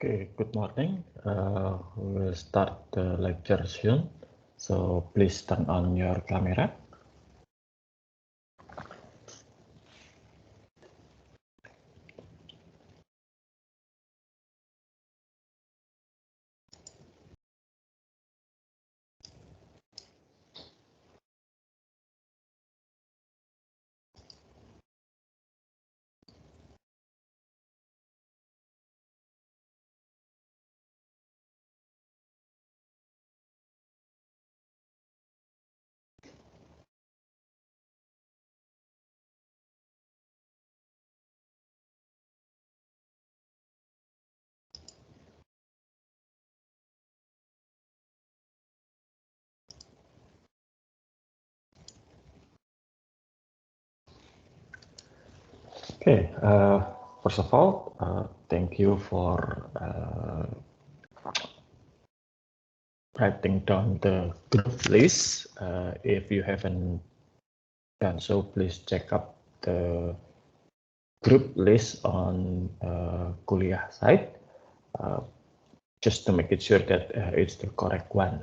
Okay, good morning. We'll start the lecture soon, so please turn on your camera. Okay, first of all, thank you for writing down the group list. If you haven't done so, please check up the group list on Kuliah site, just to make it sure that it's the correct one.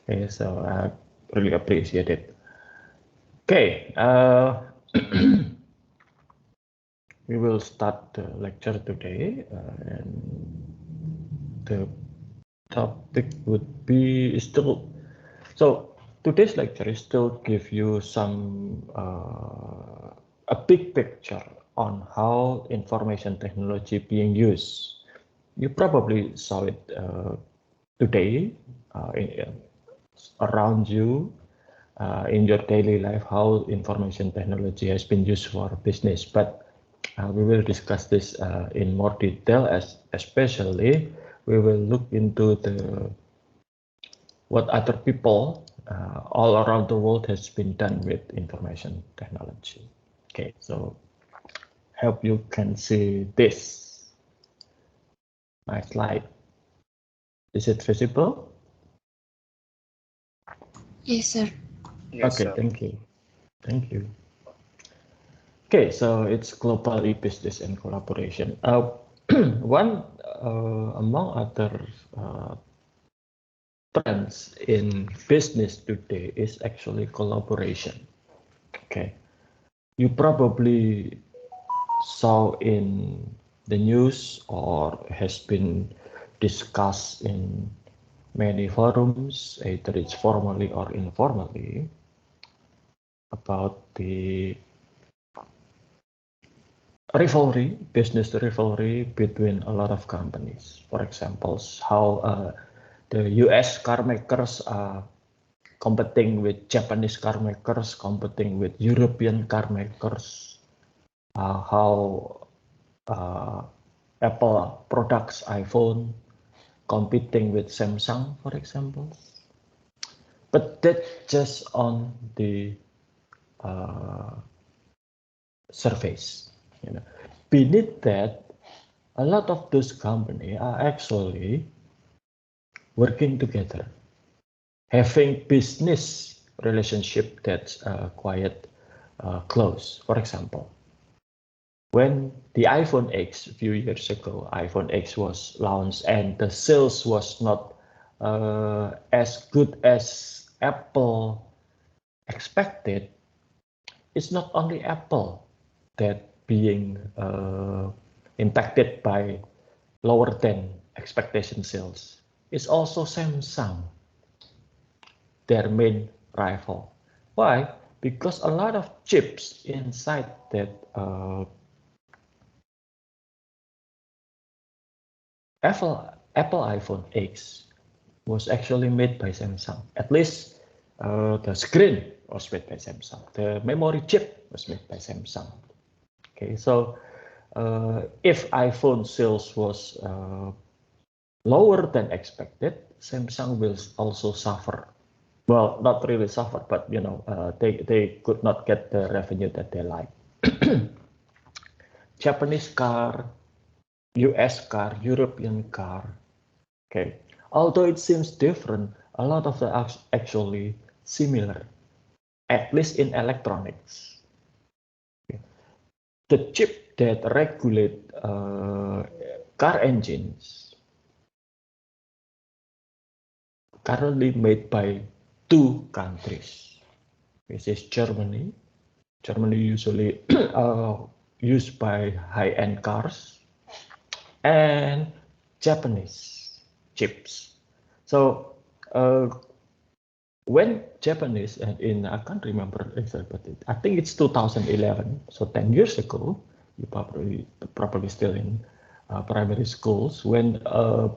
Okay, so I really appreciate it. Okay, we will start the lecture today, and the topic would be still, so today's lecture is still give you some a big picture on how information technology being used. You probably saw it today around you in your daily life, how information technology has been used for business, but we will discuss this in more detail, especially we will look into the what other people all around the world has been done with information technology. Okay, so hope you can see this. My slide. Is it visible? Yes, sir. Yes, okay, sir. thank you. Thank you. Okay, so it's global e-business and collaboration. One among other trends in business today is actually collaboration. Okay, you probably saw in the news or has been discussed in many forums, either it's formally or informally, about the rivalry, business rivalry between a lot of companies. For example, how the US car makers are competing with Japanese car makers, competing with European car makers, how Apple products, iPhone, competing with Samsung, for example. But that's just on the surface. Beneath that, a lot of those companies are actually working together, having business relationship that's quite close. For example, when the iPhone X a few years ago, iPhone X was launched and the sales was not as good as Apple expected, it's not only Apple that being impacted by lower than expectation sales. It's also Samsung, their main rival. Why? Because a lot of chips inside that Apple iPhone X was actually made by Samsung. At least the screen was made by Samsung. The memory chip was made by Samsung. Okay, so if iPhone sales was lower than expected, Samsung will also suffer. Well, not really suffer, but they could not get the revenue that they like. Japanese car, US car, European car. Okay, although it seems different, a lot of them are actually similar, at least in electronics. Okay. The chip that regulate car engines currently made by two countries, which is Germany. Germany usually used by high-end cars, and Japanese chips. So when Japanese, and I can't remember exactly, but I think it's 2011, so 10 years ago, you probably still in primary schools, when a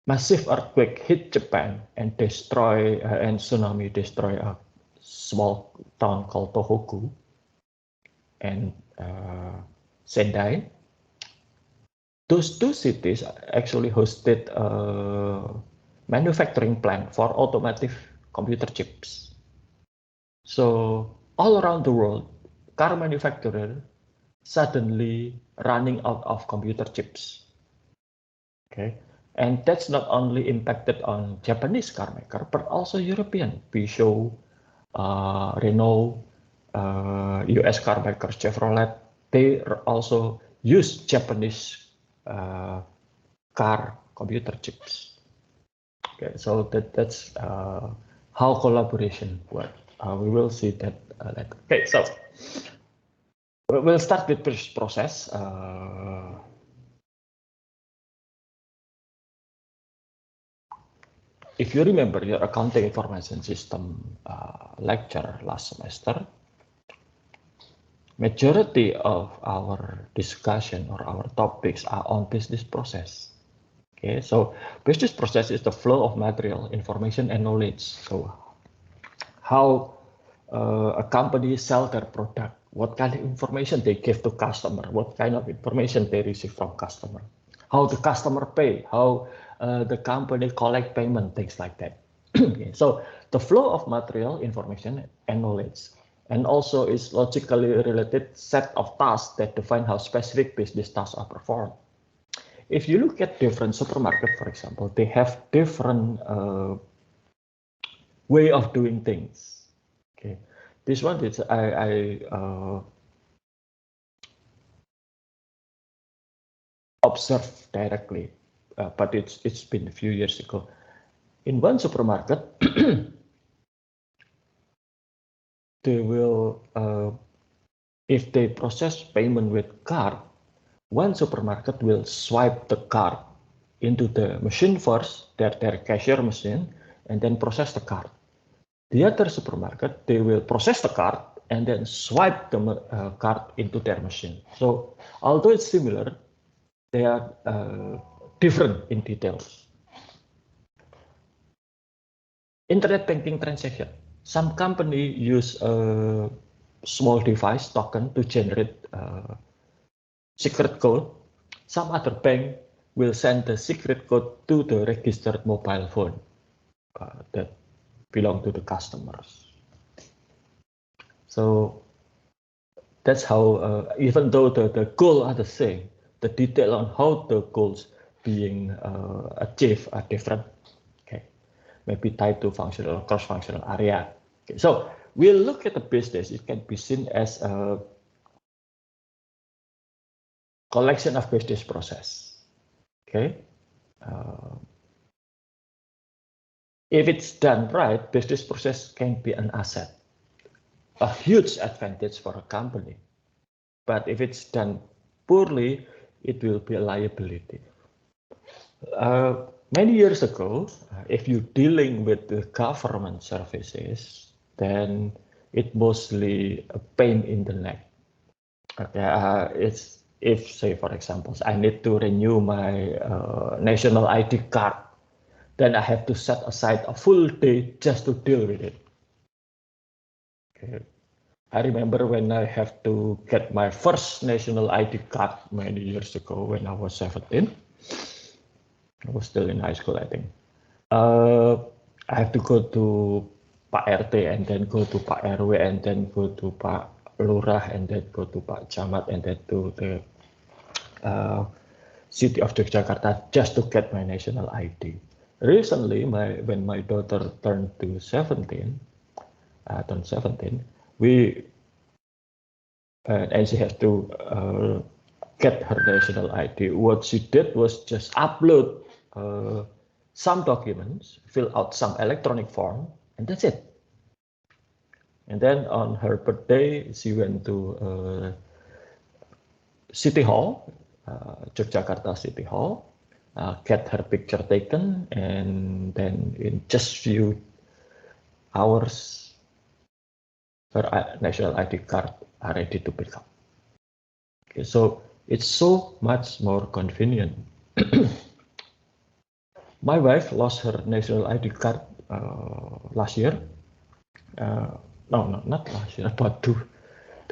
massive earthquake hit Japan and and tsunami destroy a small town called Tohoku and Sendai. Those two cities actually hosted a manufacturing plant for automotive computer chips. So all around the world, car manufacturers suddenly running out of computer chips. Okay, and that's not only impacted on Japanese car maker, but also European, Peugeot, Renault, US car makers, Chevrolet. They also use Japanese car computer chips. Okay, so that's how collaboration works. We will see that later. Okay, so we'll start with this process. If you remember your accounting information system lecture last semester, majority of our discussion or our topics are on business process. Okay, so business process is the flow of material, information, and knowledge. So how a company sell their product, what kind of information they give to customer, what kind of information they receive from customer, how the customer pay, how the company collect payment, things like that. Okay, so the flow of material, information, and knowledge, and also is logically related set of tasks that define how specific business tasks are performed. If you look at different supermarkets, for example, they have different way of doing things. Okay, this one is I observed directly, but it's been a few years ago. In one supermarket, they will if they process payment with card, one supermarket will swipe the card into the machine first, their cashier machine, and then process the card. The other supermarket, they will process the card and then swipe the card into their machine. So although it's similar, they are different in details. Internet banking transaction. Some company use a small device token to generate secret code. Some other bank will send the secret code to the registered mobile phone that belong to the customers. So that's how, even though the goals are the same, the detail on how the goals being achieved are different. Okay, maybe tied to functional or cross-functional area. Okay, so we'll look at the business. It can be seen as a collection of business process. Okay, if it's done right, business process can be an asset, a huge advantage for a company. But if it's done poorly, it will be a liability. Many years ago, if you're dealing with the government services, then it's mostly a pain in the neck. Okay, it's if, say, for example, I need to renew my national ID card, then I have to set aside a full day just to deal with it. Okay. I remember when I have to get my first national ID card many years ago when I was 17. I was still in high school, I think. I have to go to Pak RT and then go to Pak RW and then go to Pak Lurah and then go to Pak Camat and then to the city of Yogyakarta just to get my national ID. Recently, when my daughter turned 17, and she has to get her national ID. What she did was just upload some documents, fill out some electronic form, and that's it. And then on her birthday, she went to City Hall, Yogyakarta City Hall, get her picture taken, and then in just few hours, her national ID card are ready to pick up. Okay, so it's so much more convenient. My wife lost her national ID card last year. No, not last year, about two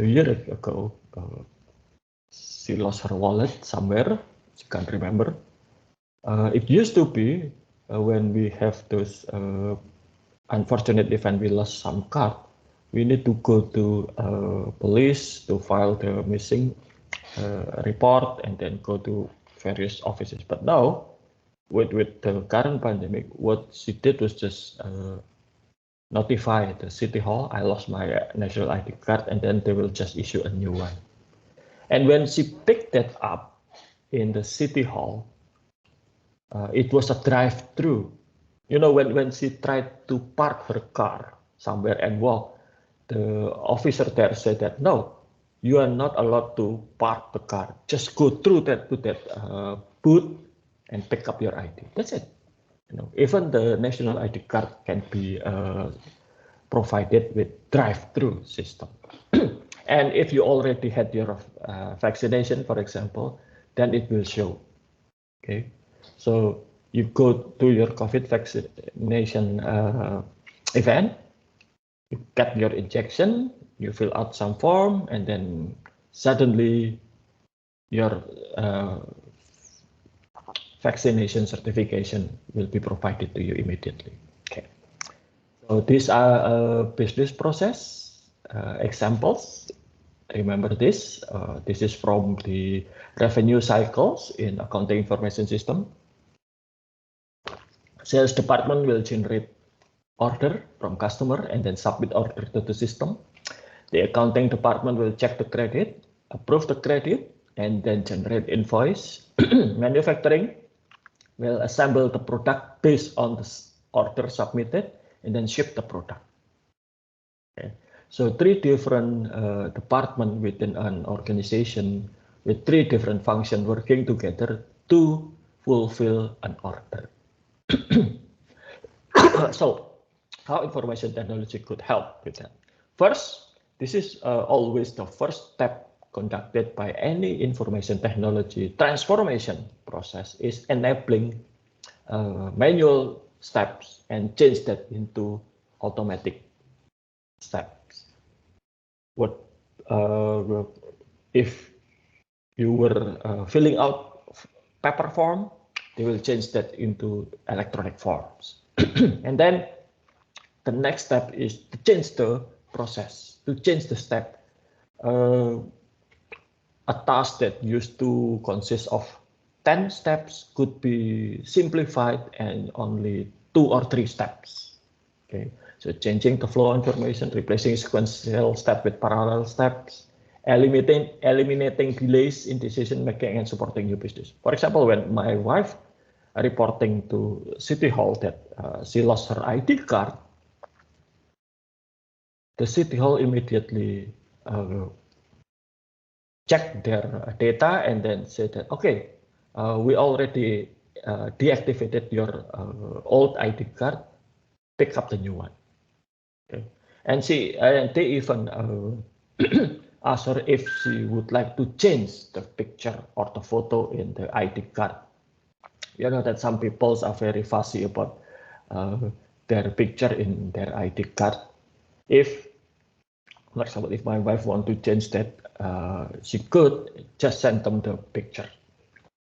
years ago. She lost her wallet somewhere. She can't remember. It used to be when we have those unfortunate event, we lost some card, we need to go to police to file the missing report and then go to various offices. But now, with the current pandemic, what she did was just notify the City Hall, I lost my national ID card, and then they will just issue a new one. And when she picked that up in the City Hall, it was a drive-through. You know, when she tried to park her car somewhere and walk, the officer there said that, no, you are not allowed to park the car. Just go through that to that booth and pick up your ID. That's it. You know, even the national ID card can be provided with drive-through system. And if you already had your vaccination, for example, then it will show. Okay, so you go to your COVID vaccination event, you get your injection, you fill out some form, and then suddenly your vaccination certification will be provided to you immediately. Okay, so these are business process examples. Remember this. This is from the revenue cycles in accounting information system. Sales department will generate order from customer and then submit order to the system. The accounting department will check the credit, approve the credit, and then generate invoice. Manufacturing will assemble the product based on the order submitted and then ship the product. Okay. So three different departments within an organization with three different functions working together to fulfill an order. So how information technology could help with that? First, this is always the first step conducted by any information technology transformation process is enabling manual steps and change that into automatic steps. What if you were filling out paper form, they will change that into electronic forms. And then the next step is to change the process, to change the step. A task that used to consist of 10 steps could be simplified and only 2 or 3 steps. Okay, so changing the flow of information, replacing sequential step with parallel steps, eliminating delays in decision making and supporting new business. For example, when my wife reporting to City Hall that she lost her ID card, the City Hall immediately check their data and then say that, okay, we already deactivated your old ID card, pick up the new one. Okay. And they even asked her if she would like to change the picture or the photo in the ID card. You know that some people are very fussy about their picture in their ID card. If, for example, if my wife want to change that, she could just send them the picture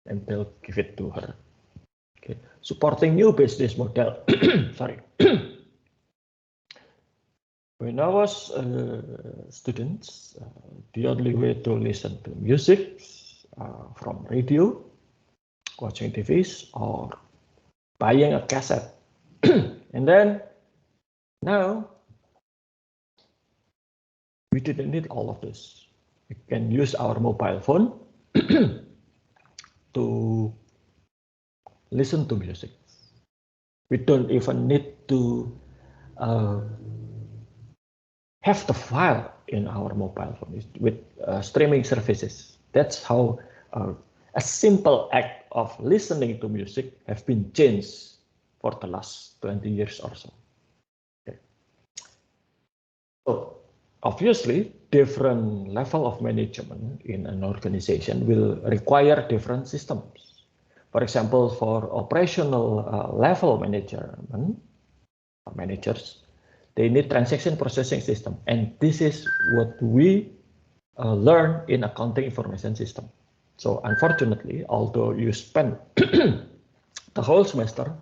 and they'll give it to her. Okay. Supporting new business model. Sorry. When I was students, the only way to listen to music from radio, watching TVs, or buying a cassette. And then now we didn't need all of this. We can use our mobile phone to listen to music. We don't even need to have the file in our mobile phone with streaming services. That's how a simple act of listening to music have been changed for the last 20 years or so. Okay. So obviously, different level of management in an organization will require different systems. For example, for operational level managers, they need transaction processing system, and this is what we learn in accounting information system. So unfortunately, although you spend the whole semester,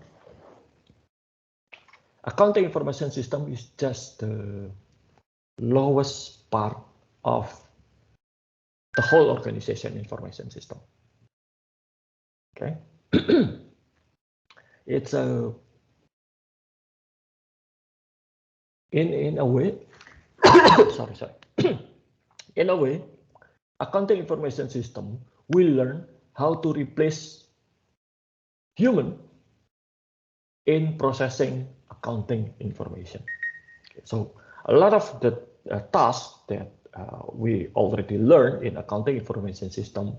accounting information system is just the lowest part of the whole organization information system. Okay, it's a in a way, sorry. In a way, accounting information system will learn how to replace human in processing accounting information. Okay, so a lot of the tasks that we already learned in accounting information system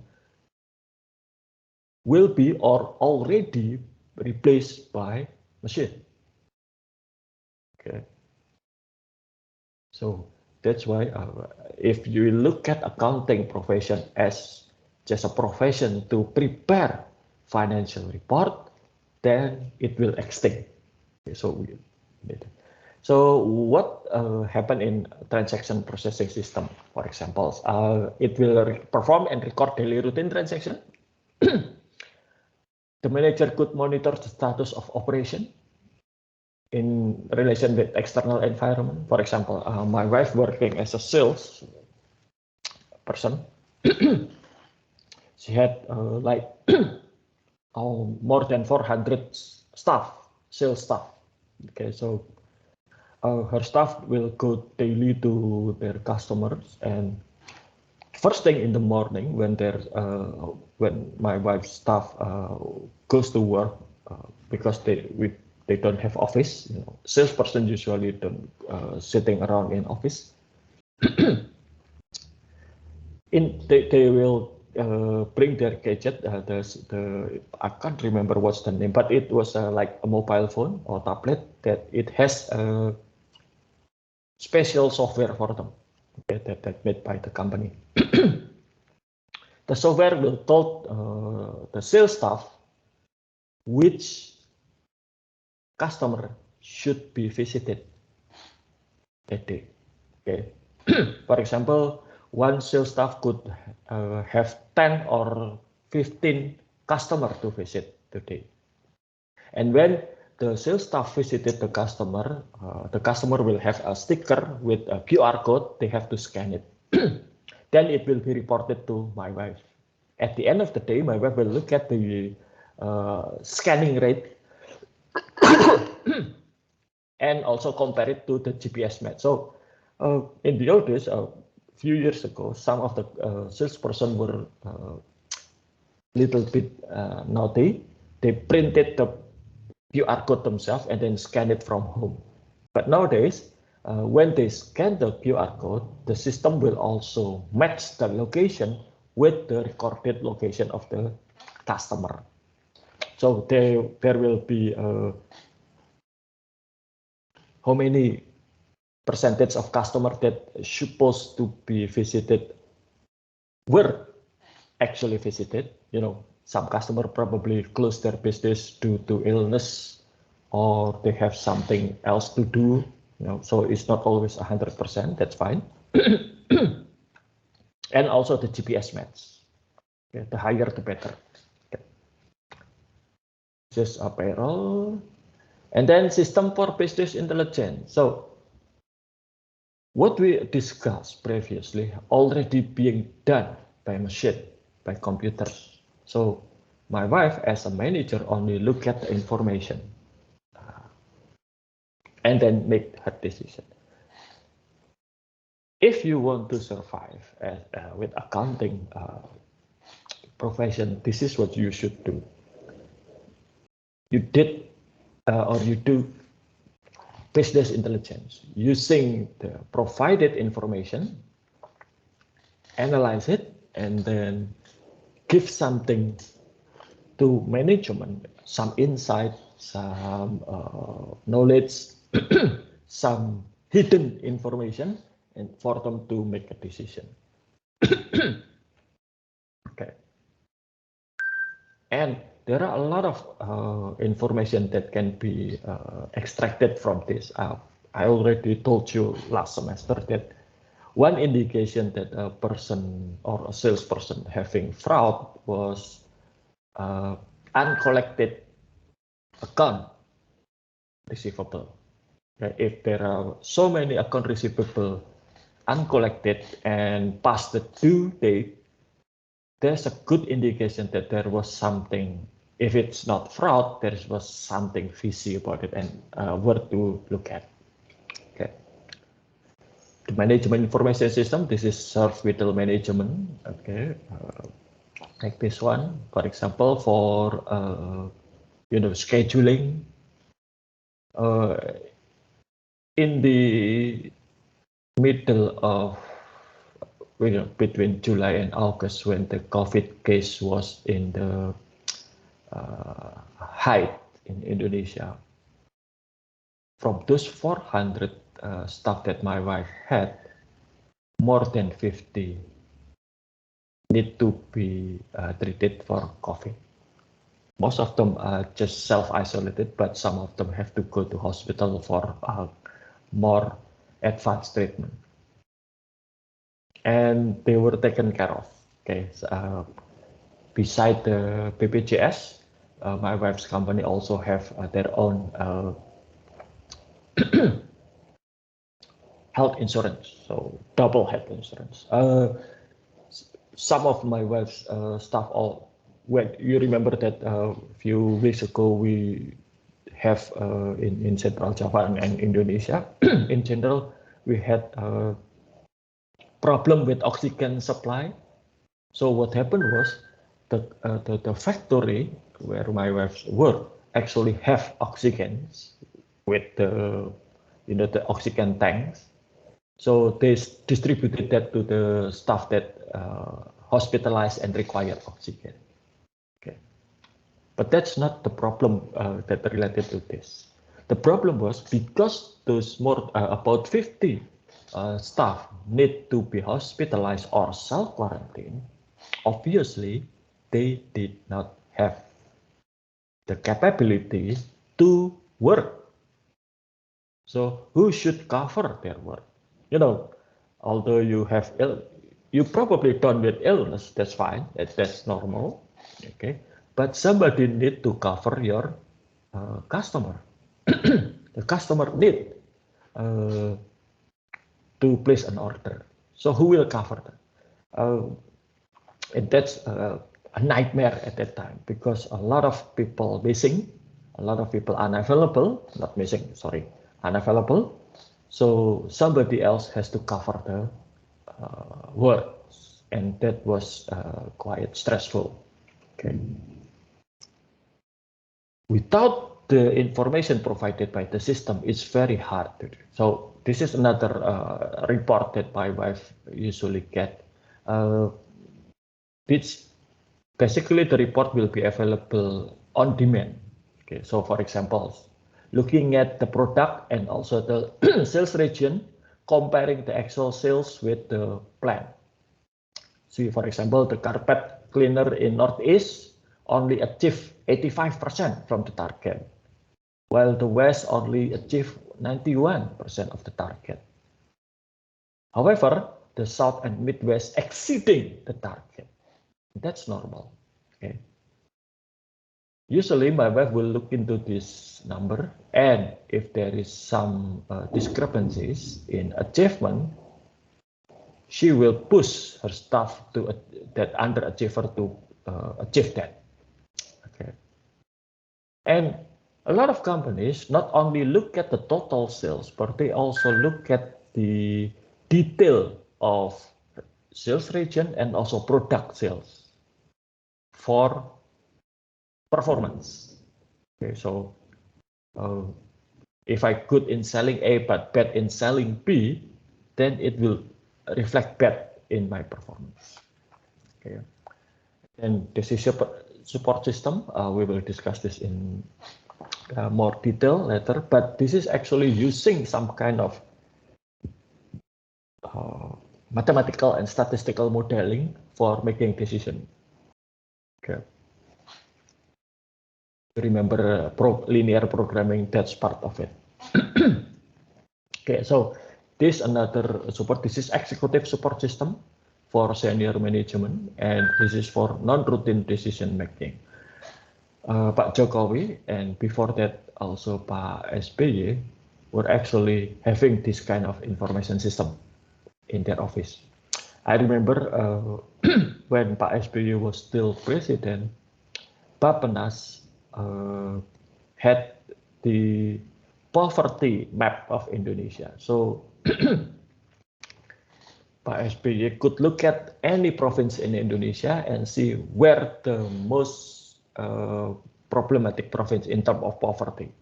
will be or already replaced by machine. Okay, so that's why if you look at accounting profession as just a profession to prepare financial report, then it will extinct. Okay, so what happened in transaction processing system, for example, it will perform and record daily routine transaction. The manager could monitor the status of operation in relation with external environment. For example, my wife working as a sales person, she had like more than 400 staff, sales staff. Okay, so her staff will go daily to their customers, and first thing in the morning when my wife's staff goes to work, because they don't have office, salesperson usually don't sitting around in office. They will bring their gadget. I can't remember what's the name, but it was like a mobile phone or tablet that it has a special software for them, okay, that made by the company. The software will tell the sales staff which customer should be visited that day. Okay. For example, one sales staff could have 10 or 15 customers to visit today. And when the sales staff visited the customer will have a sticker with a QR code. They have to scan it. Then it will be reported to my wife. At the end of the day, my wife will look at the scanning rate and also compare it to the GPS match. So in the old days, a few years ago, some of the salesperson were little bit naughty. They printed the QR code themselves and then scan it from home. But nowadays, when they scan the QR code, the system will also match the location with the recorded location of the customer. So there will be how many percentage of customer that supposed to be visited were actually visited. Some customer probably close their business due to illness, or they have something else to do. So it's not always 100%. That's fine. And also the GPS match. Okay, the higher the better. Okay. This is a payroll, and then system for business intelligence. So what we discussed previously already being done by machine, by computers. So my wife as a manager only look at the information and then make her decision. If you want to survive with accounting profession, this is what you should do. You did or you do business intelligence using the provided information, analyze it, and then give something to management, some insight, some knowledge, some hidden information, and for them to make a decision. Okay. And there are a lot of information that can be extracted from this. I already told you last semester that one indication that a person or a salesperson having fraud was uncollected account receivable. Okay. If there are so many account receivable uncollected and past the due date, there's a good indication that there was something. If it's not fraud, there was something fishy about it and worth to look at. Okay. The management information system, this is service vital management. Okay. Like this one, for example, for scheduling. In the middle of between July and August, when the COVID case was in the height in Indonesia, from those 400 staff that my wife had, more than 50 need to be treated for COVID. Most of them are just self-isolated, but some of them have to go to hospital for more advanced treatment. And they were taken care of. Okay, so, beside the BPJS, my wife's company also have their own health insurance, so double health insurance. Some of my wife's staff, when you remember that a few weeks ago we have in Central Java and Indonesia, in general, we had a problem with oxygen supply. So what happened was the factory where my wife worked actually have oxygen with the oxygen tanks. So they distributed that to the staff that hospitalized and required oxygen. Okay, but that's not the problem that related to this. The problem was because those more about 50 staff need to be hospitalized or self-quarantine. Obviously, they did not have the capability to work. So who should cover their work? Although you have you probably done with illness, that's fine, that's normal, okay. But somebody need to cover your customer. The customer need to place an order. So who will cover that? And that's a nightmare at that time because a lot of people missing, a lot of people unavailable, not missing, sorry, unavailable. So somebody else has to cover the work, and that was quite stressful. Okay. Without the information provided by the system, it's very hard to do. So this is another report that my wife usually get. Which basically the report will be available on demand. Okay, so for example, looking at the product and also the sales region, comparing the actual sales with the plan. See, for example, the carpet cleaner in Northeast only achieved 85% from the target, while the West only achieved 91% of the target. However, the South and Midwest exceeding the target. That's normal. Okay. Usually, my wife will look into this number, and if there is some discrepancies in achievement, she will push her staff to that underachiever to achieve that. Okay. And a lot of companies not only look at the total sales, but they also look at the detail of sales region and also product sales for performance. Okay, so if I good in selling A but bad in selling B, then it will reflect bad in my performance. Okay. And decision support system, we will discuss this in more detail later, but this is actually using some kind of mathematical and statistical modeling for making decision. Okay. Remember linear programming, that's part of it. Okay, so this another support, this is executive support system for senior management, and this is for non-routine decision making. Pak Jokowi and before that also Pak SBY were actually having this kind of information system in their office. I remember when Pak SBY was still president, Bappenas had the poverty map of Indonesia. So Pak SBY could look at any province in Indonesia and see where the most problematic province in terms of poverty,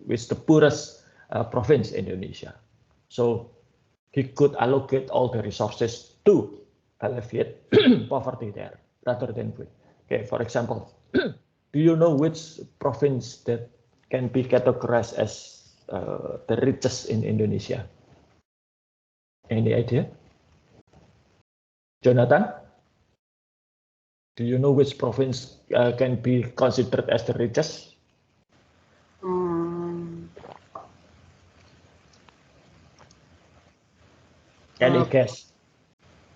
which the poorest province in Indonesia. So he could allocate all the resources to alleviate poverty there rather than good. Okay, for example, do you know which province that can be categorized as the richest in Indonesia? Any idea? Jonathan? Do you know which province can be considered as the richest? Any guess?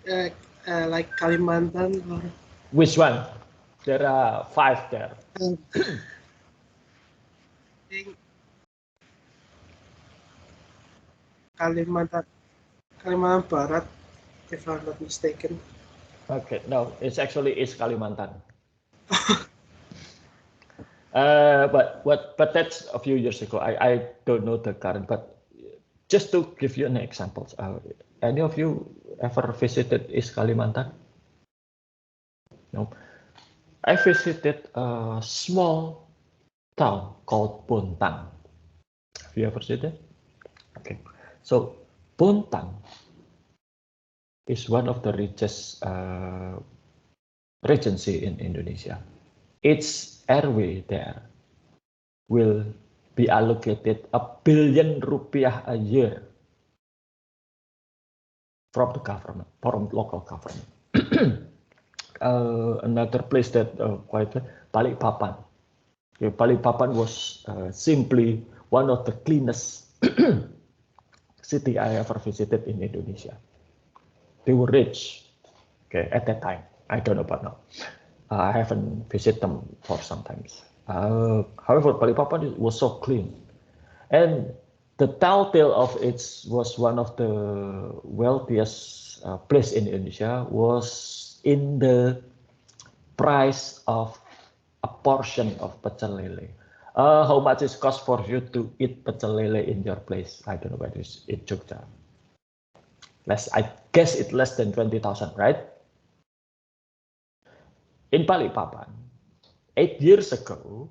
Like Kalimantan or... Which one? There are 5 there. Kalimantan Barat, if I'm not mistaken. Okay, no, it's actually East Kalimantan. But that's a few years ago. I don't know the current, but just to give you an example, any of you ever visited East Kalimantan? No. I visited a small town called Bontang. Have you ever seen it? Okay, so Bontang is one of the richest regency in Indonesia. Its airway there will be allocated _1 billion rupiah a year from the government, from local government. Another place that quite Balikpapan. Okay, Balikpapan was simply one of the cleanest city I ever visited in Indonesia. They were rich, okay, at that time. I don't know about now. I haven't visited them for some times. However, Balikpapan was so clean, and the telltale of it was one of the wealthiest place in Indonesia was in the price of a portion of pecel lele. How much it cost for you to eat pecel lele in your place? I don't know whether it's in Jogja. I guess it's less than 20,000, right? In Balikpapan, 8 years ago,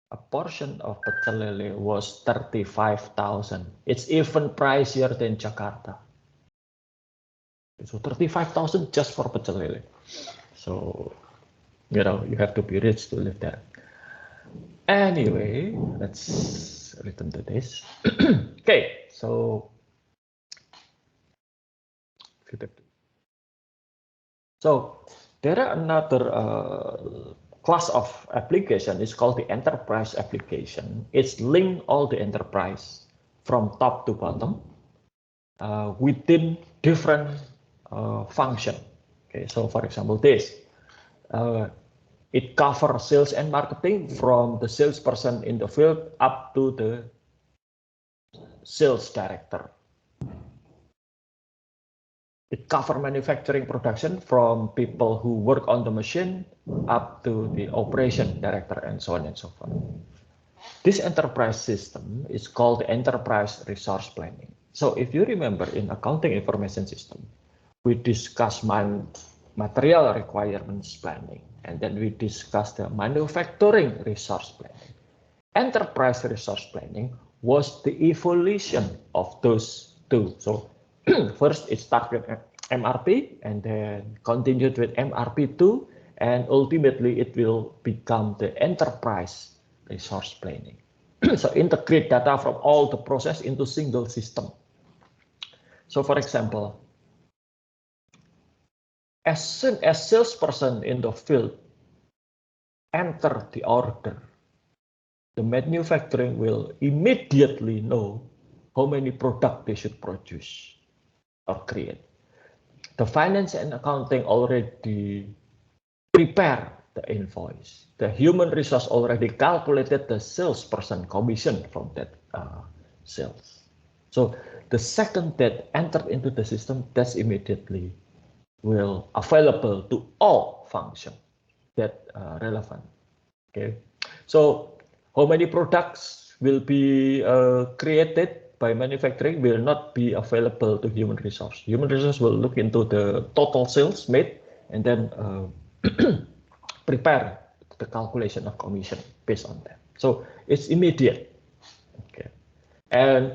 a portion of pecel lele was 35,000. It's even pricier than Jakarta. So 35,000 just for pecel lele. So, you know, you have to be rich to live there. Anyway, let's return to this. Okay, so there are another class of application. It's called the enterprise application. It's link all the enterprise from top to bottom within different function. Okay, so for example, this it covers sales and marketing from the salesperson in the field up to the sales director. It covers manufacturing production from people who work on the machine up to the operation director and so on and so forth. This enterprise system is called the enterprise resource planning. So if you remember in accounting information system, we discuss material requirements planning, and then we discuss the manufacturing resource planning. enterprise resource planning was the evolution of those two. So first it started with MRP and then continued with MRP2, and ultimately it will become the enterprise resource planning. So integrate data from all the process into single system. So for example, as soon as salesperson in the field enter the order, the manufacturing will immediately know how many products they should produce or create. The finance and accounting already prepare the invoice. The human resource already calculated the salesperson commission from that sales. So the second that entered into the system, that's immediately will available to all functions that relevant. Okay, so how many products will be created by manufacturing will not be available to human resource. Human resource will look into the total sales made and then prepare the calculation of commission based on that. So it's immediate. Okay, and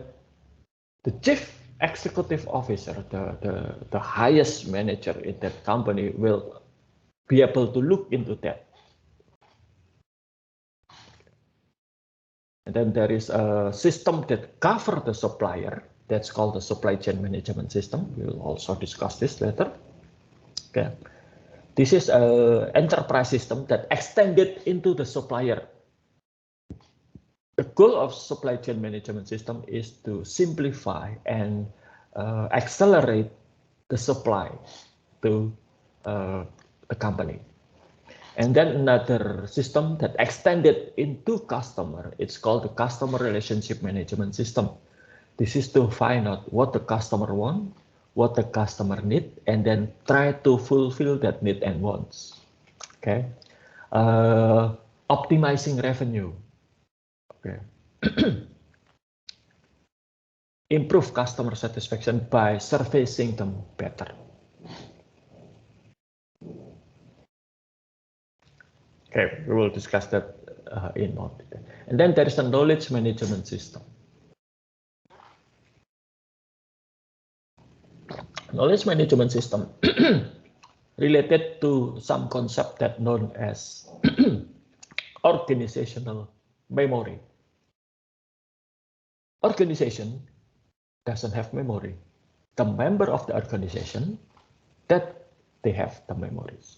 the chief executive officer, the highest manager in that company, will be able to look into that. And then there is a system that covers the supplier. That's called the supply chain management system. We will also discuss this later. Okay. This is an enterprise system that extended into the supplier. The goal of supply chain management system is to simplify and accelerate the supply to the company. And then another system that extended into customer, it's called the customer relationship management system. This is to find out what the customer wants, what the customer needs, and then try to fulfill that need and wants. Okay, optimizing revenue. Okay, improve customer satisfaction by servicing them better. Okay, we will discuss that in more detail. And then there is a knowledge management system. Knowledge management system related to some concept that known as organizational memory. Organization doesn't have memory. The member of the organization that they have the memories.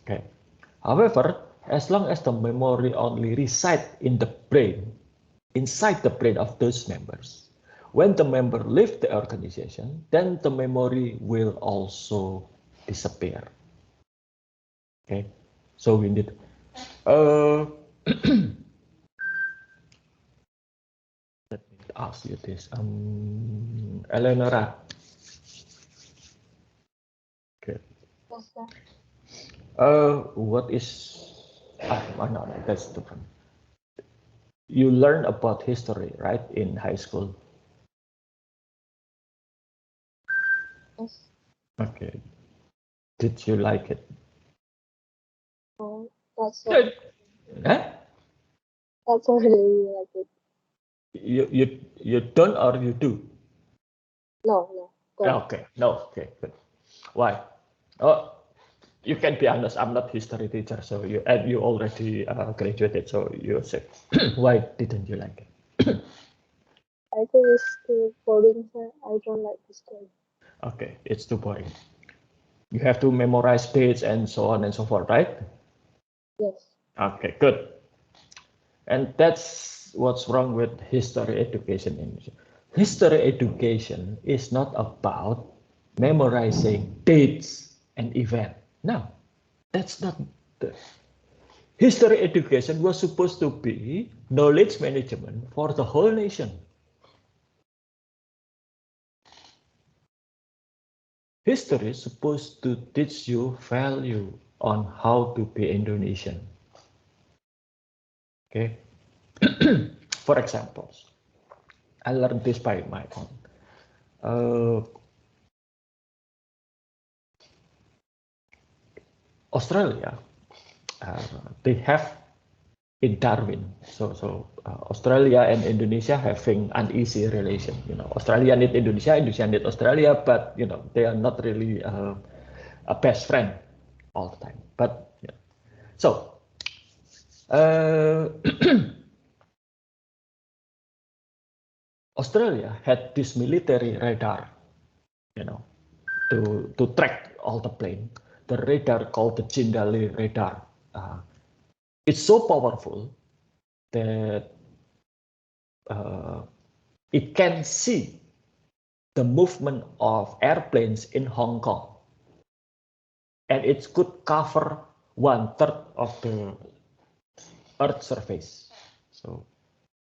Okay. However, as long as the memory only resides in the brain, inside the brain of those members, when the member leaves the organization, then the memory will also disappear. Okay, so we need let me ask you this, Eleonora. Okay. Yes, sir. What is no, that's different. You learn about history, right, in high school? Yes. Okay. Did you like it? Oh, that's so. Good. Huh? That's so really like it. You don't or you do? No. Don't. Okay. No. Okay. Good. Why? Oh, you can be honest. I'm not history teacher, so you already graduated. So you said, why didn't you like it? I think it's too boring, sir. I don't like this story. Okay, it's too boring. You have to memorize dates and so on and so forth, right? Yes. Okay, good. And that's what's wrong with history education. History education is not about memorizing dates and events. No, that's not the history education was supposed to be knowledge management for the whole nation. History is supposed to teach you value on how to be Indonesian. Okay. For example, I learned this by my own. Australia, they have in Darwin. So Australia and Indonesia having uneasy relation. Australia need Indonesia, Indonesia need Australia, but they are not really a best friend all the time. But so Australia had this military radar, to track all the plane. The radar called the Jindali radar. It's so powerful that it can see the movement of airplanes in Hong Kong, and it could cover 1/3 of the Earth's surface. So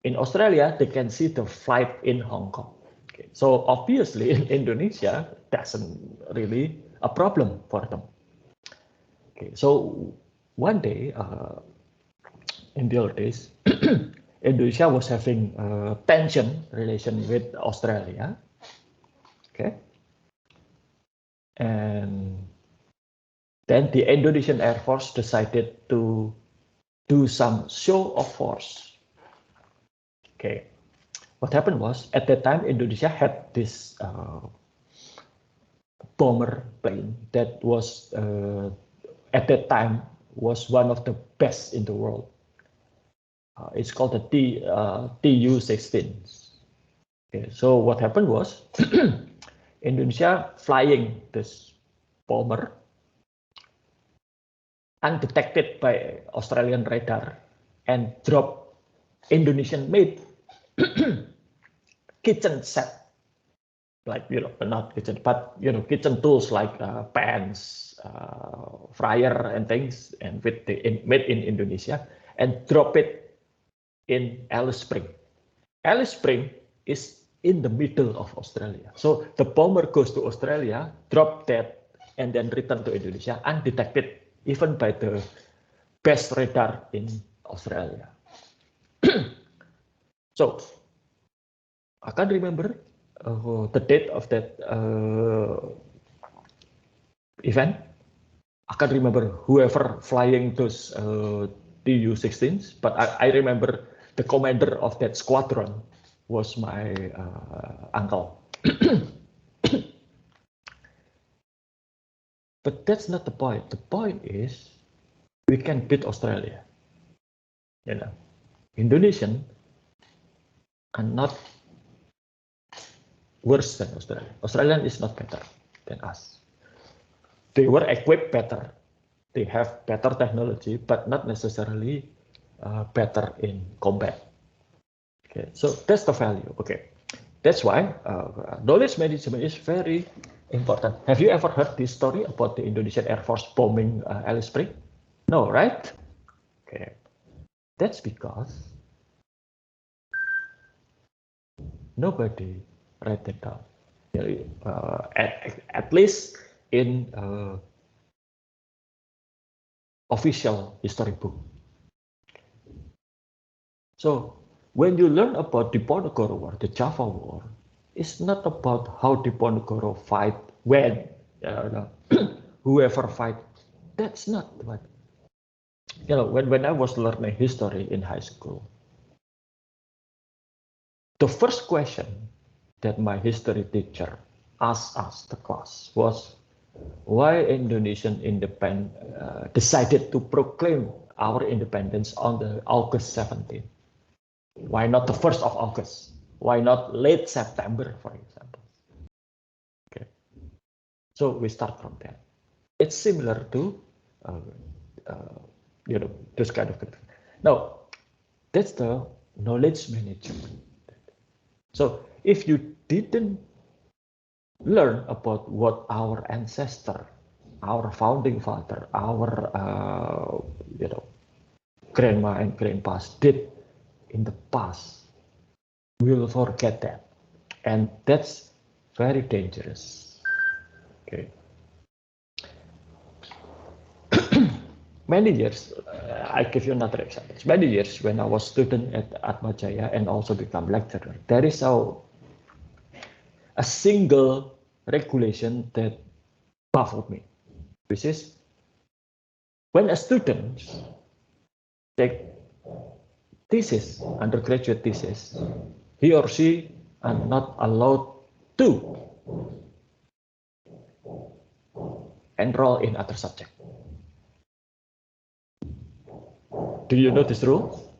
in Australia, they can see the flight in Hong Kong. Okay. So obviously in Indonesia, doesn't really a problem for them. Okay. So one day, in the old days, Indonesia was having tension relation with Australia. Okay. And then the Indonesian Air Force decided to do some show of force. Okay. What happened was, at that time, Indonesia had this bomber plane that was, at that time, was one of the best in the world. It's called the Tu-16. Okay, so what happened was, Indonesia flying this bomber undetected by Australian radar and drop Indonesian-made kitchen set, like not kitchen, but kitchen tools like pans, fryer, and things, and made in Indonesia, and drop it in Alice Springs. Alice Springs is in the middle of Australia, so the bomber goes to Australia, drop that, and then return to Indonesia undetected, even by the best radar in Australia. So I can't remember the date of that event. I can't remember whoever flying those Tu-16s, but I remember the commander of that squadron was my uncle. But that's not the point. The point is we can beat Australia. Indonesian are not worse than Australia. Australian is not better than us. They were equipped better. They have better technology, but not necessarily better in combat. Okay, so that's the value. Okay, that's why knowledge management is very important. Have you ever heard this story about the Indonesian Air Force bombing Alice Springs? No, right? Okay, that's because nobody write it down. At least in official history book. So when you learn about Diponegoro War, the Java War, it's not about how Diponegoro fight, when, whoever fight. That's not what. When I was learning history in high school, the first question that my history teacher asked us, the class, was why Indonesian decided to proclaim our independence on the August 17th. Why not the 1st of August? Why not late September, for example? Okay. So we start from there. It's similar to, this kind of thing. Now, that's the knowledge management. So if you didn't learn about what our ancestor, our founding father, our grandma and grandpas did in the past, we will forget that, and that's very dangerous. Okay. Many years, I give you another example. Many years when I was student at Atmajaya and also become lecturer, there is a single regulation that baffled me, which is when a student take thesis, undergraduate thesis, he or she are not allowed to enroll in other subject. Do you know this rule?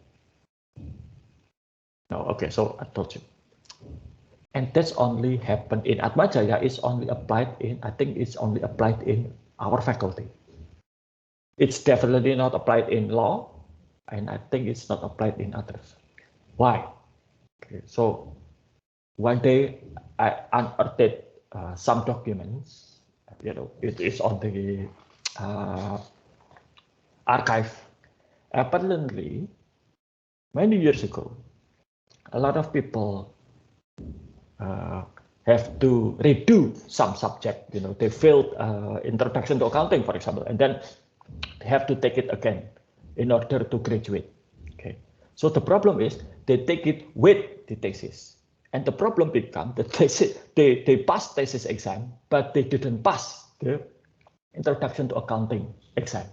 No, okay, so I told you. And that's only happened in Atmajaya, it's only applied in, I think it's only applied in our faculty. It's definitely not applied in law, and I think it's not applied in others. Why? Okay, so one day I unearthed some documents, it is on the archive. Apparently, many years ago, a lot of people have to redo some subject. They failed introduction to accounting, for example, and then they have to take it again in order to graduate. Okay. So the problem is they take it with the thesis, and the problem becomes the thesis. They passed thesis exam, but they didn't pass the introduction to accounting exam.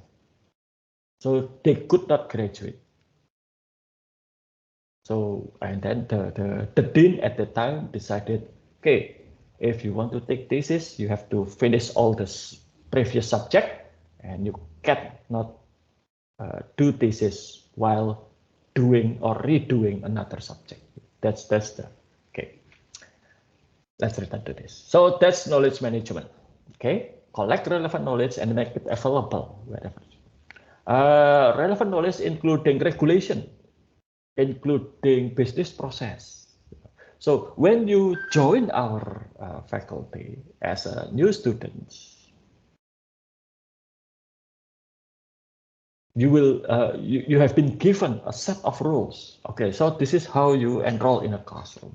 So they could not graduate. So, and then the dean at the time decided, okay, if you want to take thesis, you have to finish all this previous subject, and you cannot do thesis while doing or redoing another subject. That's the, okay. Let's return to this. So that's knowledge management. Okay, collect relevant knowledge and make it available wherever. Relevant knowledge including regulation, including business process. So when you join our faculty as a new student, you will you have been given a set of rules. Okay, so this is how you enroll in a classroom.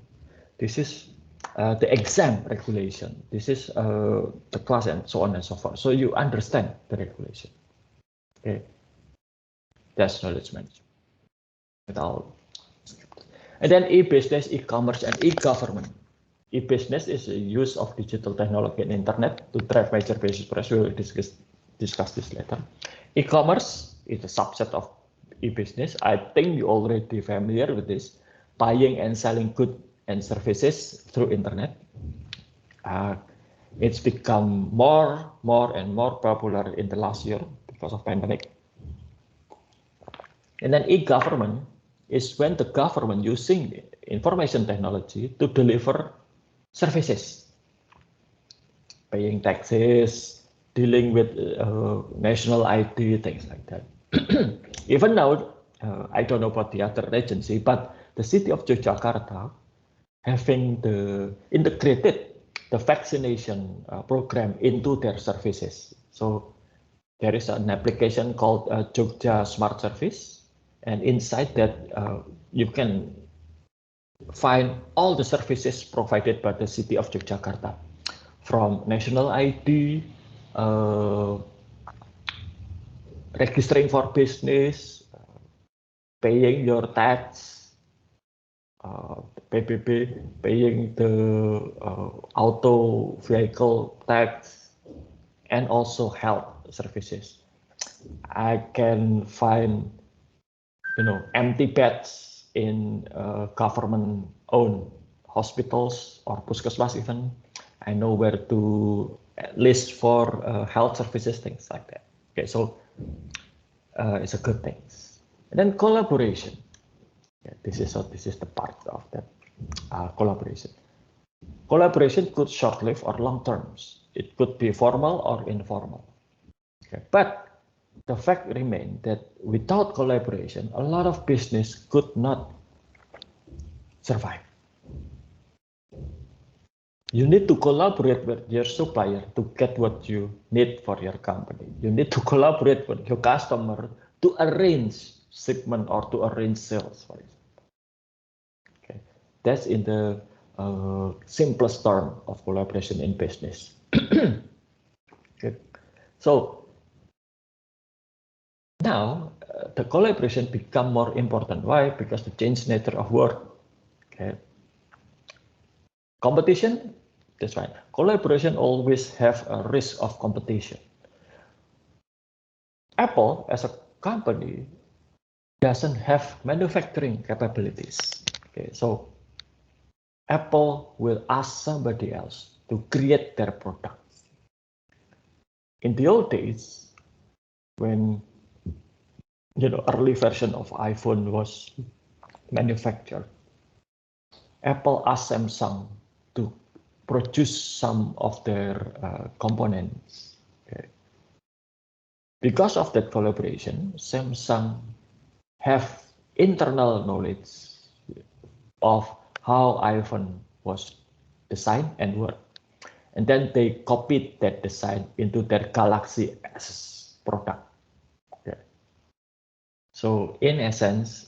This is the exam regulation. This is the class, and so on and so forth. So you understand the regulation. Okay, that's knowledge management. And then e-business, e-commerce, and e-government. E-business is the use of digital technology and internet to drive major business process. We will discuss this later. E-commerce is a subset of e-business. I think you're already familiar with this. Buying and selling goods and services through internet. It's become more and more popular in the last year because of pandemic. And then e-government is when the government using information technology to deliver services, paying taxes, dealing with national ID, things like that. Even now, I don't know about the other agency, but the city of Yogyakarta having integrated the vaccination program into their services. So there is an application called Jogja Smart Service. And inside that, you can find all the services provided by the city of Yogyakarta, from national ID, registering for business, paying your tax, PPP, paying the auto vehicle tax, and also health services. I can find empty beds in government-owned hospitals or puskesmas even. I know where to list for health services, things like that. Okay, so it's a good thing. And then collaboration. Yeah, this is the part of that collaboration. Collaboration could short-lived or long terms. It could be formal or informal. Okay, but the fact remains that without collaboration, a lot of business could not survive. You need to collaborate with your supplier to get what you need for your company. You need to collaborate with your customer to arrange shipment or to arrange sales, for example. Okay, that's in the simplest term of collaboration in business. Okay, so now, the collaboration become more important. Why? Because the changed nature of work. Okay. Competition, that's right. Collaboration always have a risk of competition. Apple, as a company, doesn't have manufacturing capabilities. Okay, so Apple will ask somebody else to create their product. In the old days, when early version of iPhone was manufactured, Apple asked Samsung to produce some of their components. Okay. Because of that collaboration, Samsung have internal knowledge of how iPhone was designed and worked. And then they copied that design into their Galaxy S product. Okay. So in essence,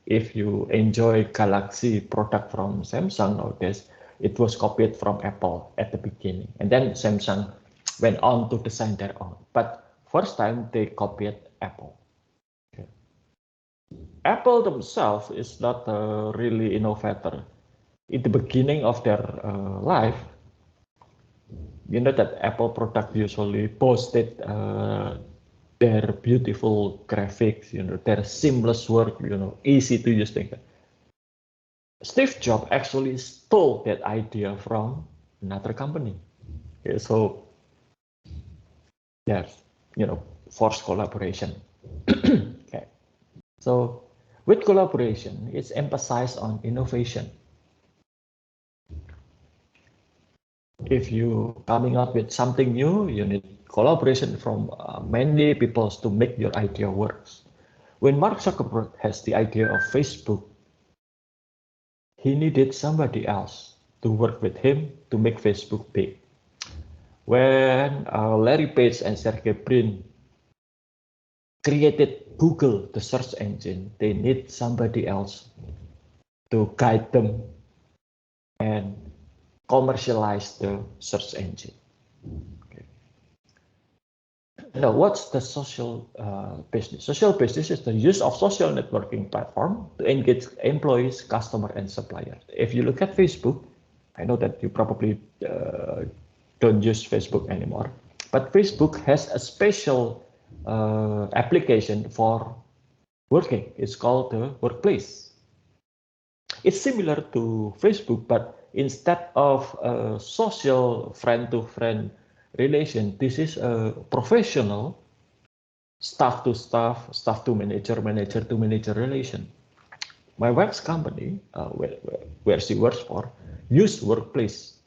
if you enjoy Galaxy product from Samsung nowadays, it was copied from Apple at the beginning. And then Samsung went on to design their own. But first time they copied Apple. Okay. Apple themselves is not a really innovator. In the beginning of their life, you know that Apple product usually boasted their beautiful graphics, their seamless work, easy to use things. Steve Jobs actually stole that idea from another company. Okay, so there's, forced collaboration. Okay. So with collaboration, it's emphasized on innovation. If you coming up with something new, you need collaboration from many people to make your idea works. When Mark Zuckerberg has the idea of Facebook, he needed somebody else to work with him to make Facebook big. When Larry Page and Sergey Brin created Google, the search engine, they need somebody else to guide them and commercialize the search engine. Okay. Now, what's the social business? Social business is the use of social networking platform to engage employees, customers, and suppliers. If you look at Facebook, I know that you probably don't use Facebook anymore, but Facebook has a special application for working. It's called the Workplace. It's similar to Facebook, but instead of a social friend-to-friend relation, this is a professional staff-to-staff, staff-to-manager, manager-to-manager relation. My wife's company, where she works for, use Workplace.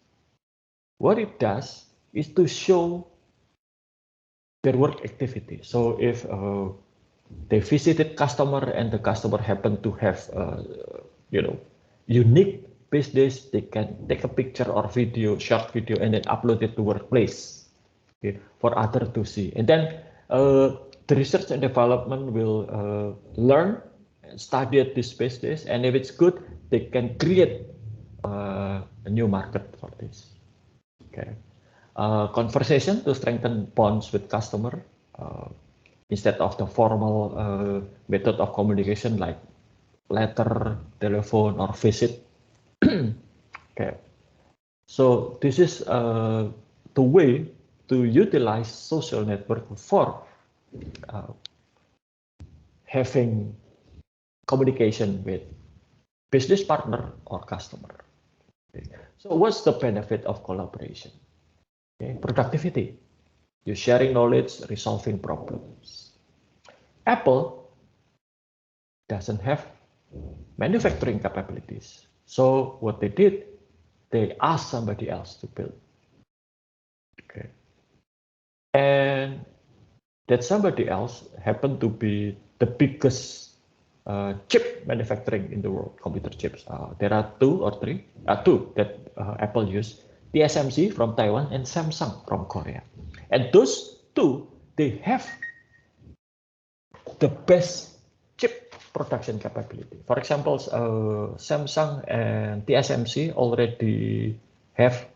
What it does is to show their work activity. So if they visited customer and the customer happened to have, unique business, they can take a picture or video, short video, and then upload it to Workplace, okay, for others to see. And then the research and development will learn and study this business, and if it's good, they can create a new market for this. Okay. Conversation to strengthen bonds with customer instead of the formal method of communication like letter, telephone, or visit. Okay, so this is the way to utilize social network for having communication with business partner or customer. Okay. So what's the benefit of collaboration? Okay. Productivity. You're sharing knowledge, resolving problems. Apple doesn't have manufacturing capabilities. So what they did, they asked somebody else to build. Okay. And that somebody else happened to be the biggest chip manufacturing in the world, computer chips. There are two that Apple use, TSMC from Taiwan and Samsung from Korea. And those two, they have the best chip production capability. For example, Samsung and TSMC already have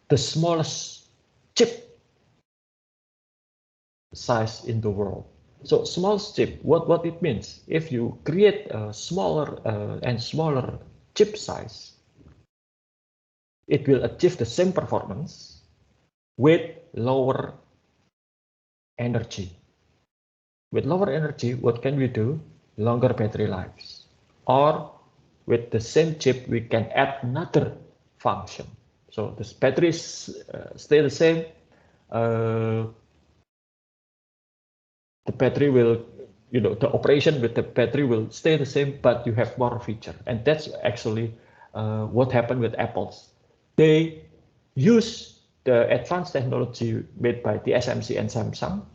the smallest chip size in the world. So small chip, what it means? If you create a smaller and smaller chip size, it will achieve the same performance with lower energy. With lower energy, what can we do? longer battery lives. Or with the same chip, we can add another function. So the batteries stay the same. The battery will, the operation with the battery will stay the same, but you have more feature. And that's actually what happened with Apple's. They use the advanced technology made by TSMC and Samsung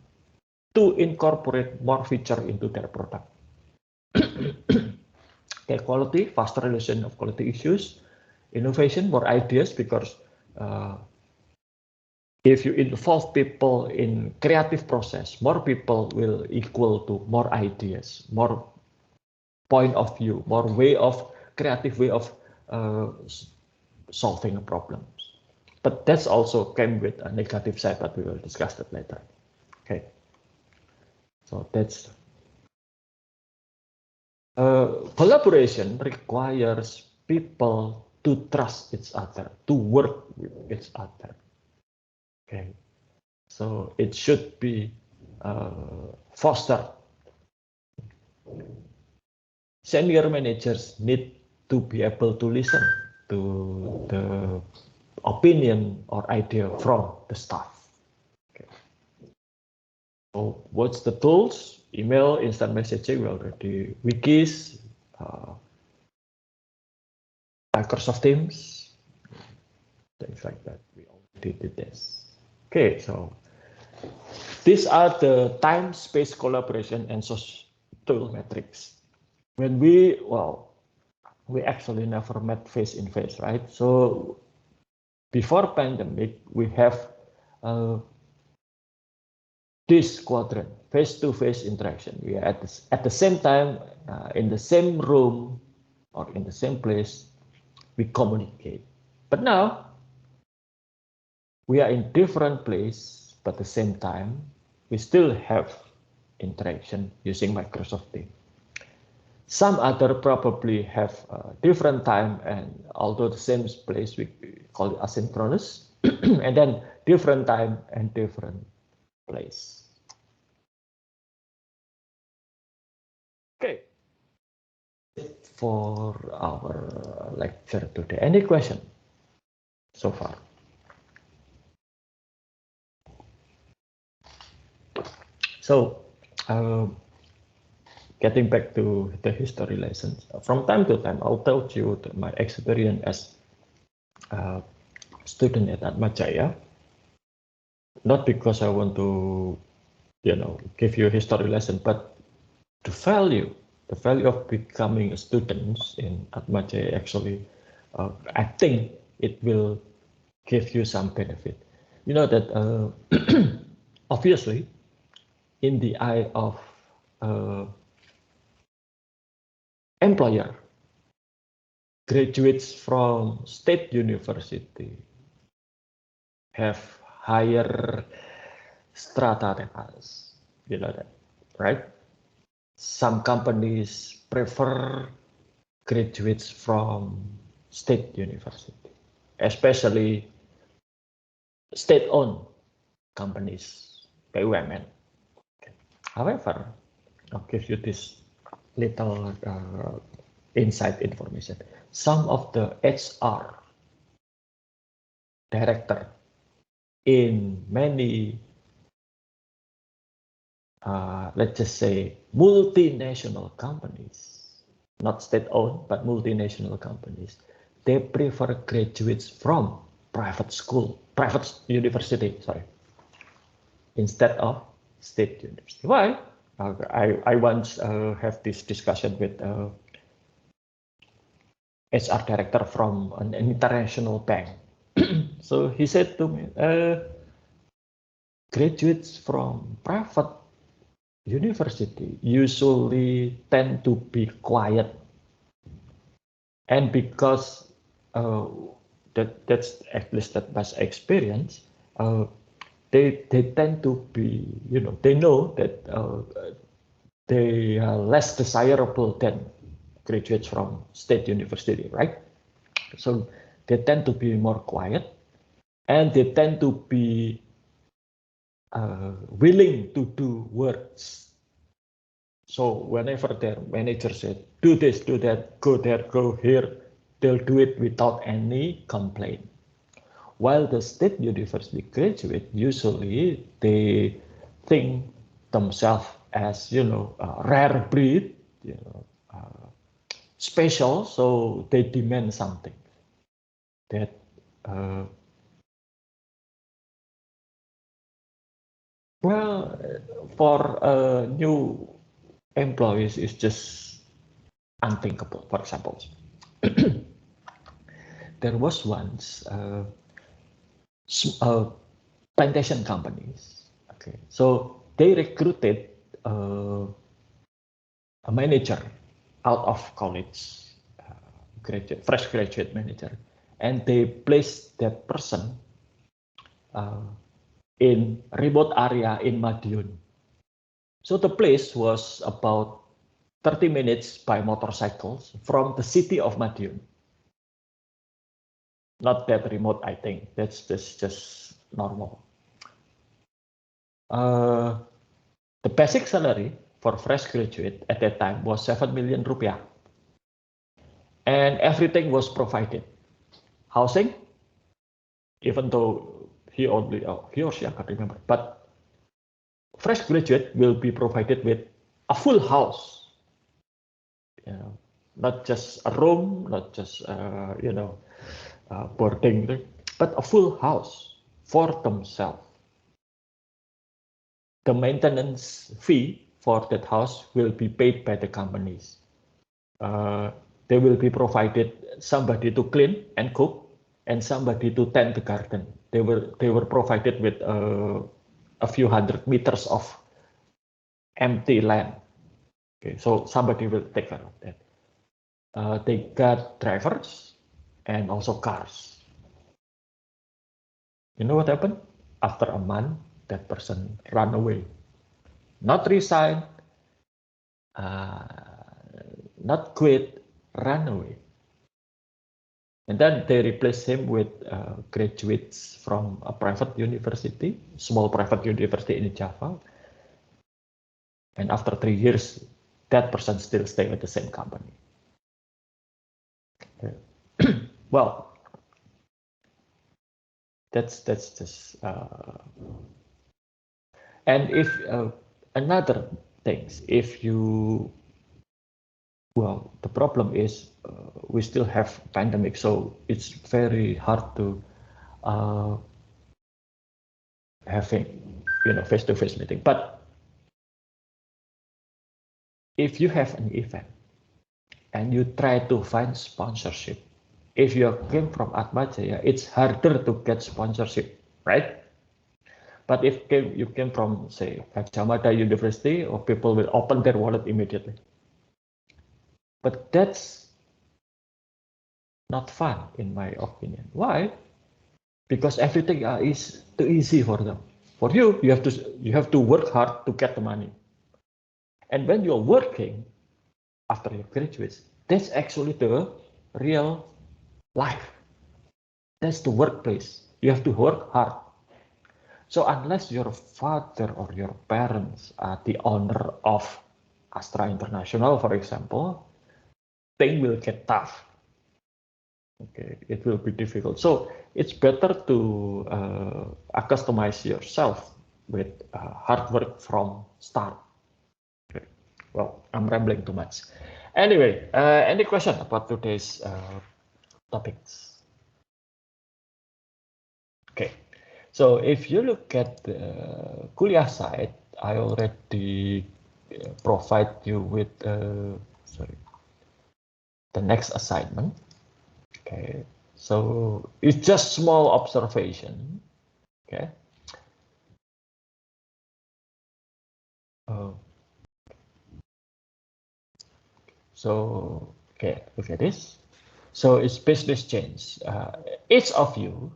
to incorporate more feature into their product. Okay, quality, faster resolution of quality issues, innovation, more ideas, because if you involve people in creative process, more people will equal to more ideas, more point of view, more creative way of solving problems. But that's also came with a negative side, but we will discuss that later. Okay. So that's collaboration requires people to trust each other, to work with each other. Okay. So it should be fostered. Senior managers need to be able to listen to the opinion or idea from the staff. Okay. So what's the tools? Email, instant messaging, we already, wikis, Microsoft Teams, things like that. We already did this. Okay, so these are the time-space collaboration and social metrics. When we actually never met face in face, right? So before pandemic, we have this quadrant, face-to-face interaction. We are at the same time, in the same room or in the same place, we communicate. But now, we are in different place, but at the same time, we still have interaction using Microsoft Teams. Some other probably have different time, and although the same place, we call it asynchronous, and then different time and different place. Okay, for our lecture today. Any question so far? So, getting back to the history lessons, from time to time, I'll tell you my experience as a student at Atmajaya. Not because I want to, give you a history lesson, but the value of becoming a student in Atmajaya actually, I think it will give you some benefit. You know that obviously, in the eye of employer, graduates from state university have higher strata than us. You know that, right? Some companies prefer graduates from state university, especially state-owned companies, BUMN. Okay. However, I'll give you this little inside information. Some of the HR director in many, let's just say, multinational companies, not state-owned, but multinational companies, they prefer graduates from private university, instead of state university. Why? I once have this discussion with HR director from an international bank. So he said to me, graduates from private university usually tend to be quiet, and because that's at least that my experience, they tend to be, they know that they are less desirable than graduates from state university, right? So they tend to be more quiet, and they tend to be willing to do works So whenever their manager said, do this, do that, go there, go here, they'll do it without any complaint. While the state university graduate, usually they think themselves as, a rare breed, special, so they demand something that well, for new employees, it's just unthinkable. For example, there was once plantation companies. Okay, so they recruited a manager out of college, fresh graduate manager, and they placed that person in remote area in Madiun. So the place was about 30 minutes by motorcycles from the city of Madiun. Not that remote, I think. That's just normal. The basic salary for fresh graduate at that time was 7 million rupiah. And everything was provided. Housing, even though he or she, I can't remember, but fresh graduate will be provided with a full house. Not just a room, not just boarding, but a full house for themselves. The maintenance fee for that house will be paid by the companies. They will be provided somebody to clean and cook and somebody to tend the garden. They were provided with a few hundred meters of empty land. Okay, so somebody will take care of that. They got drivers and also cars. You know what happened? After a month, that person ran away. Not resign, not quit, ran away. And then they replaced him with graduates from a private university, small private university in Java. And after 3 years, that person still stay with the same company. Well, that's just. And if another things, if you, well, the problem is we still have pandemic, so it's very hard to having face-to-face meeting. But if you have an event and you try to find sponsorship, if you came from Atmajaya, it's harder to get sponsorship, right? But if you came from, say, Gadjah Mada University, or people will open their wallet immediately. But that's not fun, in my opinion. Why? Because everything is too easy for them. For you, you have to work hard to get the money. And when you're working after you graduate, that's actually the real life. That's the workplace. You have to work hard. So unless your father or your parents are the owner of Astra International, for example, things will get tough. Okay, it will be difficult. So it's better to customize yourself with hard work from start. Okay. Well, I'm rambling too much. Anyway, any question about today's topics? Okay. So if you look at the kuliah side, I already provide you with the next assignment. Okay, so it's just small observation. Okay. So okay, look at this. So it's business change. Each of you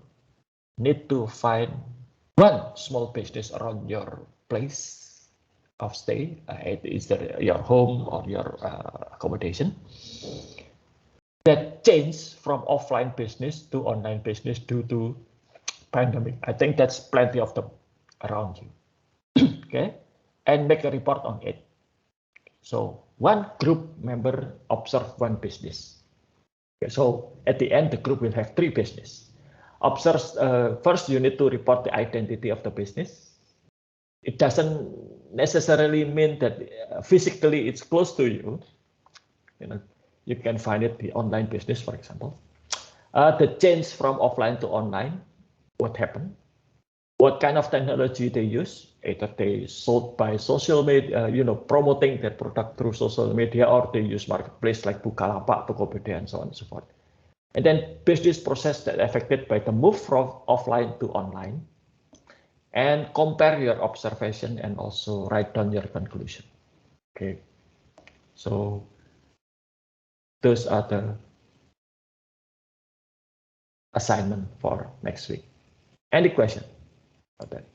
need to find one small business around your place of stay, either your home or your accommodation, that changed from offline business to online business due to pandemic. I think that's plenty of them around you. Okay, and make a report on it. So one group member observe one business. Okay, so at the end, the group will have 3 business. Observe, first you need to report the identity of the business. It doesn't necessarily mean that physically it's close to you. You can find it the online business, for example. The change from offline to online, what happened? What kind of technology they use? Either they sold by social media, promoting their product through social media, or they use marketplace like Bukalapak, Tokopedia, and so on and so forth. And then business process that affected by the move from offline to online, and compare your observation and also write down your conclusion. Okay, so those are the assignment for next week. Any question about that?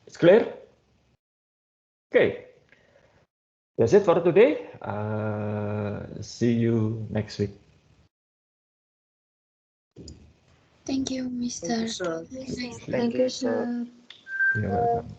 It's clear? Okay, that's it for today. See you next week. Thank you, Mr. Thank you, sir. Thank you, sir. You're welcome.